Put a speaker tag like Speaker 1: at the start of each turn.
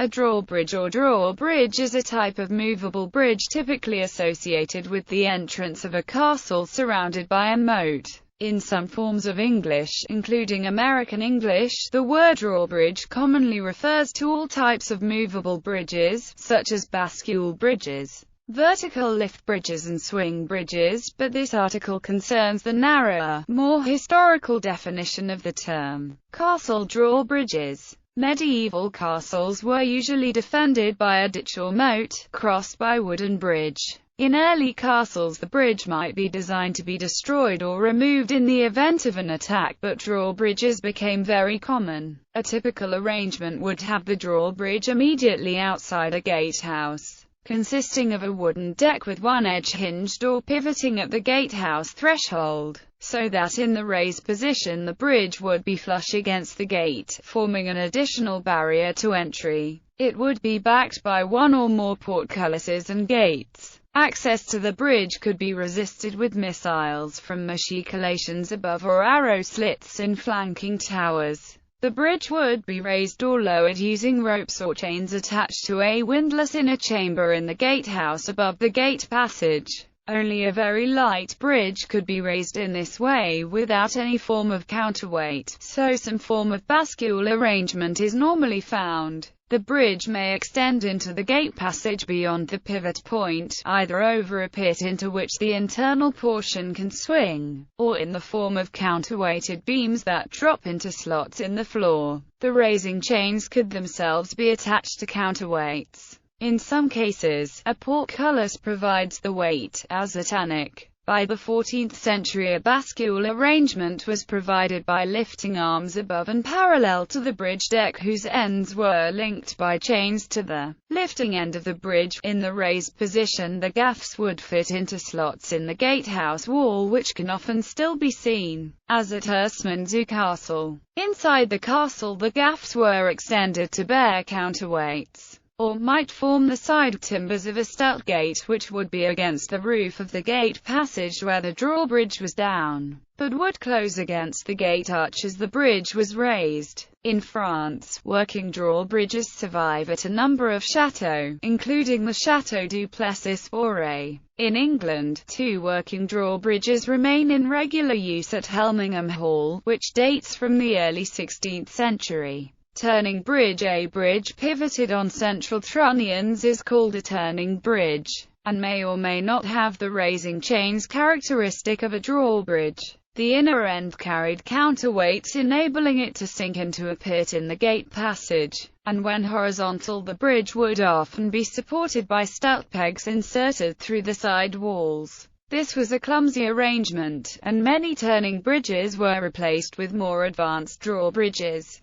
Speaker 1: A drawbridge or drawbridge is a type of movable bridge typically associated with the entrance of a castle surrounded by a moat. In some forms of English, including American English, the word drawbridge commonly refers to all types of movable bridges, such as bascule bridges, vertical lift bridges and swing bridges, but this article concerns the narrower, more historical definition of the term. Castle drawbridges. Medieval castles were usually defended by a ditch or moat, crossed by wooden bridge. In early castles the bridge might be designed to be destroyed or removed in the event of an attack, but drawbridges became very common. A typical arrangement would have the drawbridge immediately outside a gatehouse, consisting of a wooden deck with one edge hinged or pivoting at the gatehouse threshold, so that in the raised position the bridge would be flush against the gate, forming an additional barrier to entry. It would be backed by one or more portcullises and gates. Access to the bridge could be resisted with missiles from machicolations above or arrow slits in flanking towers. The bridge would be raised or lowered using ropes or chains attached to a windlass in a chamber in the gatehouse above the gate passage. Only a very light bridge could be raised in this way without any form of counterweight, so some form of bascule arrangement is normally found. The bridge may extend into the gate passage beyond the pivot point, either over a pit into which the internal portion can swing, or in the form of counterweighted beams that drop into slots in the floor. The raising chains could themselves be attached to counterweights. In some cases, a portcullis provides the weight, as at Alnwick. By the 14th century a bascule arrangement was provided by lifting arms above and parallel to the bridge deck whose ends were linked by chains to the lifting end of the bridge. In the raised position the gaffs would fit into slots in the gatehouse wall, which can often still be seen, as at Ersmandsø Castle. Inside the castle the gaffs were extended to bear counterweights, or might form the side timbers of a stout gate which would be against the roof of the gate passage where the drawbridge was down, but would close against the gate arch as the bridge was raised. In France, working drawbridges survive at a number of chateaux, including the Château du Plessis-Forêt. In England, two working drawbridges remain in regular use at Helmingham Hall, which dates from the early 16th century. Turning bridge. A bridge pivoted on central trunnions is called a turning bridge, and may or may not have the raising chains characteristic of a drawbridge. The inner end carried counterweights enabling it to sink into a pit in the gate passage, and when horizontal the bridge would often be supported by stout pegs inserted through the side walls. This was a clumsy arrangement, and many turning bridges were replaced with more advanced drawbridges.